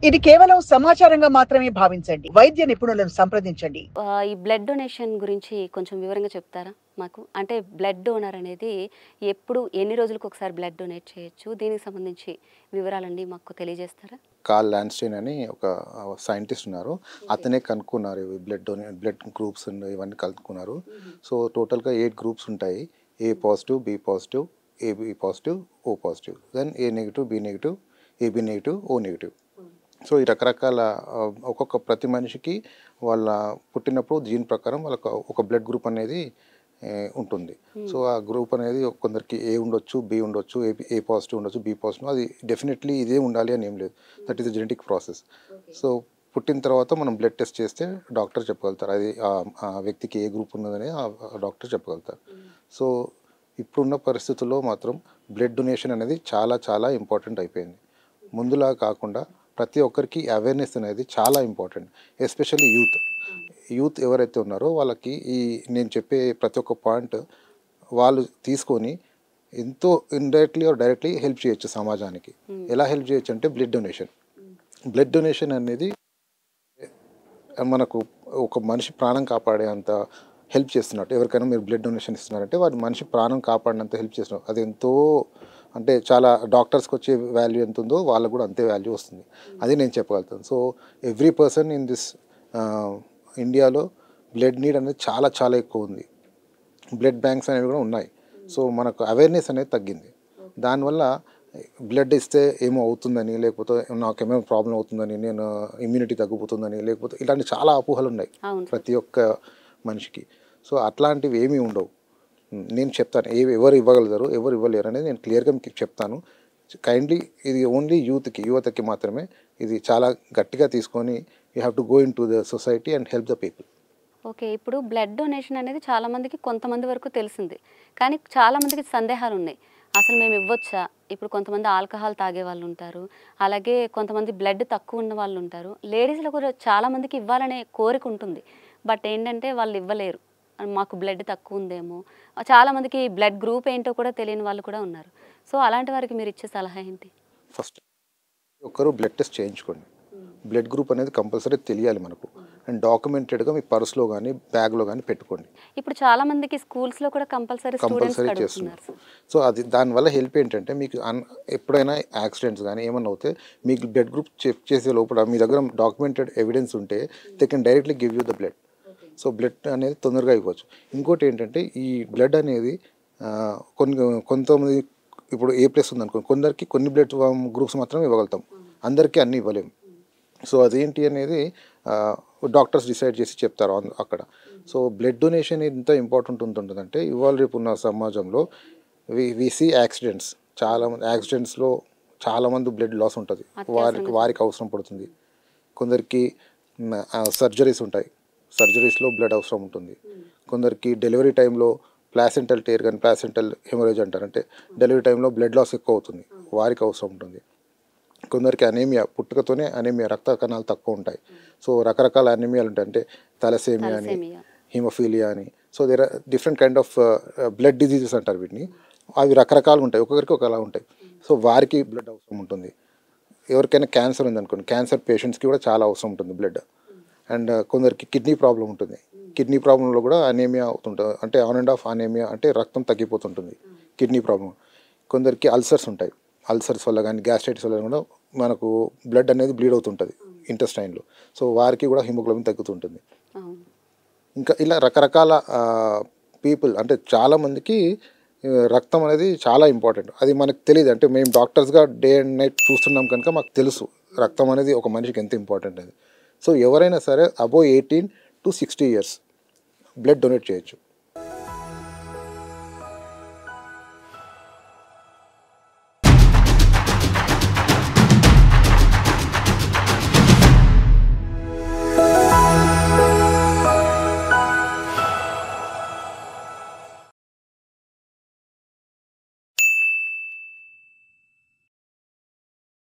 ఇది కేవలం సమాచారంగా మాత్రమే భావించండి. వైద్య నిపుణులను సంప్రదించండి. ఈ బ్లడ్ డొనేషన్ గురించి కొంచెం వివరంగా చెప్తారా మాకు? అంటే బ్లడ్ డోనర్ అనేది ఎప్పుడు, ఎన్ని రోజులకొకసారి బ్లడ్ డొనేట్ చేయొచ్చు? దీనికి సంబంధించి వివరాలన్నీ మాకు తెలియజేస్తారా? కార్ల్ ల్యాండ్‌స్టీన్ అని ఒక సైంటిస్ట్ ఉన్నారు. అతనే కనుక్కున్నారు ఇవి బ్లడ్ గ్రూప్స్ ఇవన్నీ కనుక్కున్నారు. సో టోటల్‌గా 8 గ్రూప్స్ ఉంటాయి. A positive, B positive, AB positive, O positive. Then A negative, B negative, AB negative, O negative. So ఈ రకరకాల ఒక్కొక్క ప్రతి మనిషికి వాళ్ళ పుట్టినప్పుడు జీన్ ప్రకారం వాళ్ళకి ఒక బ్లడ్ గ్రూప్ అనేది ఉంటుంది. సో ఆ గ్రూప్ అనేది కొందరికి ఏ ఉండొచ్చు, బి ఉండొచ్చు, ఏ పాజిటివ్ ఉండొచ్చు, బి పాజిటివ్. అది డెఫినెట్లీ ఇదే ఉండాలి అని ఏం లేదు. That is the genetic process. So పుట్టిన తర్వాత మనం బ్లడ్ టెస్ట్ చేస్తే డాక్టర్ చెప్పగలుగుతారు అది ఆ వ్యక్తికి ఏ గ్రూప్ ఉన్నదని ఆ డాక్టర్ చెప్పగలుగుతారు. సో ఇప్పుడున్న పరిస్థితుల్లో మాత్రం బ్లడ్ డొనేషన్ అనేది చాలా చాలా ఇంపార్టెంట్ అయిపోయింది. ముందులా కాకుండా ప్రతి ఒక్కరికి అవేర్నెస్ అనేది చాలా ఇంపార్టెంట్. ఎస్పెషల్లీ యూత్ ఎవరైతే ఉన్నారో వాళ్ళకి ఈ నేను చెప్పే ప్రతి ఒక్క పాయింట్ వాళ్ళు తీసుకొని ఎంతో ఇండైరెక్ట్లీ ఆర్ డైరెక్ట్లీ హెల్ప్ చేయొచ్చు సమాజానికి. ఎలా హెల్ప్ చేయొచ్చు అంటే బ్లడ్ డొనేషన్ అనేది మనకు ఒక మనిషి ప్రాణం కాపాడే అంత హెల్ప్ చేస్తున్నట్టు. ఎవరికైనా మీరు బ్లడ్ డొనేషన్ ఇస్తున్నారంటే వారి మనిషి ప్రాణం కాపాడినంత హెల్ప్ చేస్తున్నారు. అది ఎంతో అంటే చాలా డాక్టర్స్కి వచ్చే వాల్యూ ఎంత ఉందో వాళ్ళకు కూడా అంతే వాల్యూ వస్తుంది. అది నేను చెప్పగలుగుతాను. So every person in this ఇండియాలో బ్లడ్ నీడ్ అనేది చాలా చాలా ఎక్కువ ఉంది. బ్లడ్ బ్యాంక్స్ అనేవి కూడా ఉన్నాయి. సో మనకు అవేర్నెస్ అనేది తగ్గింది. దానివల్ల బ్లడ్ ఇస్తే ఏమో అవుతుందని, లేకపోతే నాకేమో ప్రాబ్లం అవుతుందని, నేను ఇమ్యూనిటీ తగ్గిపోతుందని, లేకపోతే ఇలాంటి చాలా అపోహలు ఉన్నాయి ప్రతి ఒక్క మనిషికి. సో అట్లాంటివి ఏమీ ఉండవు. నేను చెప్తాను ఎవరు ఇవ్వగలుగుతారు, ఎవరు ఇవ్వలేరు అనేది నేను క్లియర్గా మీకు చెప్తాను. కైండ్లీ ఇది ఓన్లీ యువతకి మాత్రమే. ఇది చాలా గట్టిగా తీసుకొని you have to go in to the society and help the people. Okay. ఇప్పుడు బ్లడ్ డొనేషన్ అనేది చాలామందికి కొంతమంది వరకు తెలిసింది. కానీ చాలామందికి సందేహాలు ఉన్నాయి. అసలు మేము ఇవ్వొచ్చా? ఇప్పుడు కొంతమంది ఆల్కహాల్ తాగే వాళ్ళు ఉంటారు. అలాగే కొంతమంది బ్లడ్ తక్కువ ఉన్న వాళ్ళు ఉంటారు. లేడీస్‌లో కూడా చాలామందికి ఇవ్వాలనే కోరిక ఉంటుంది. బట్ ఏంటంటే వాళ్ళు ఇవ్వలేరు. మాకు బ్లడ్ తక్కువ ఉందేమో. చాలామందికి బ్లడ్ గ్రూప్ ఏంటో కూడా తెలియని వాళ్ళు కూడా ఉన్నారు. సో అలాంటి వారికి మీరు ఇచ్చే సలహా ఏంటి? ఫస్ట్ ఒక్కరు బ్లడ్ టెస్ట్ చేయించుకోండి. బ్లడ్ గ్రూప్ అనేది కంపల్సరీ తెలియాలి మనకు. అండ్ డాక్యుమెంటెడ్గా మీ పర్స్లో కానీ బ్యాగ్లో కానీ పెట్టుకోండి. ఇప్పుడు చాలామందికి స్కూల్స్‌లో కూడా కంపల్సరీ చేస్తున్నారు. సో అది దానివల్ల హెల్ప్ ఏంటంటే మీకు ఎప్పుడైనా యాక్సిడెంట్స్ కానీ ఏమన్నా అవుతే మీకు బ్లడ్ గ్రూప్ చెక్ చేసే లోపల మీ దగ్గర డాక్యుమెంటెడ్ ఎవిడెన్స్ ఉంటే they can directly give you the blood. So blood అనేది తొందరగా ఇవ్వచ్చు. ఇంకోటి ఏంటంటే ఈ బ్లడ్ అనేది కొంతమంది ఇప్పుడు ఏ ప్లస్ ఉందనుకో, కొందరికి కొన్ని బ్లడ్ గ్రూప్స్ మాత్రమే ఇవ్వగలుగుతాం, అందరికీ అన్నీ ఇవ్వలేము. సో అదేంటి అనేది డాక్టర్స్ డిసైడ్ చేసి చెప్తారు అక్కడ. సో బ్లడ్ డొనేషన్ ఎంత ఇంపార్టెంట్ ఉంటుందంటే ఇవాళ రేపు ఉన్న సమాజంలో వి సీ యాక్సిడెంట్స్. చాలామంది యాక్సిడెంట్స్లో చాలామంది బ్లడ్ లాస్ ఉంటుంది, వారికి అవసరం పడుతుంది. కొందరికి సర్జరీస్ ఉంటాయి, సర్జరీస్లో బ్లడ్ అవసరం ఉంటుంది. కొందరికి డెలివరీ టైంలో ప్లాసెంటల్ టేర్ కానీ ప్లాసెంటల్ హెమరేజ్ అంటారు, అంటే డెలివరీ టైంలో బ్లడ్ లాస్ ఎక్కువ అవుతుంది, వారికి అవసరం ఉంటుంది. కొందరికి అనీమియా, పుట్టుకతోనే అనీమియా, రక్త కణాలు తక్కువ ఉంటాయి. సో రకరకాల అనీమియాలు ఉంటాయి, అంటే తలసేమియా అని, హిమోఫీలియా అని. So there are different kind of blood diseases అంటారు వీటిని. అవి రకరకాలు ఉంటాయి, ఒక్కొక్కరికి ఒకలా ఉంటాయి. సో వారికి బ్లడ్ అవసరం ఉంటుంది. ఎవరికైనా క్యాన్సర్ ఉందనుకోండి, క్యాన్సర్ పేషెంట్స్కి కూడా చాలా అవసరం ఉంటుంది బ్లడ్. అండ్ కొందరికి కిడ్నీ ప్రాబ్లం ఉంటుంది, కిడ్నీ ప్రాబ్లంలో కూడా అనీమియా అవుతుంటుంది, అంటే ఆన్ అండ్ ఆఫ్ అనీమియా, అంటే రక్తం తగ్గిపోతుంటుంది కిడ్నీ ప్రాబ్లం. కొందరికి అల్సర్స్ ఉంటాయి, అల్సర్స్ వల్ల కానీ గ్యాస్ట్రైటిస్ వల్ల కూడా మనకు బ్లడ్ అనేది బ్లీడ్ అవుతుంటుంది ఇంటెస్టైన్లో. సో వారికి కూడా హిమోగ్లోబిన్ తగ్గుతుంటుంది. ఇంకా ఇలా రకరకాల పీపుల్, అంటే చాలామందికి రక్తం అనేది చాలా ఇంపార్టెంట్. అది మనకు తెలియదు, అంటే మేము డాక్టర్స్గా డే అండ్ నైట్ చూస్తున్నాం కనుక మాకు తెలుసు రక్తం అనేది ఒక మనిషికి ఎంత ఇంపార్టెంట్ అది. సో ఎవరైనా సరే above 18 to 60 years blood donate చేయొచ్చు.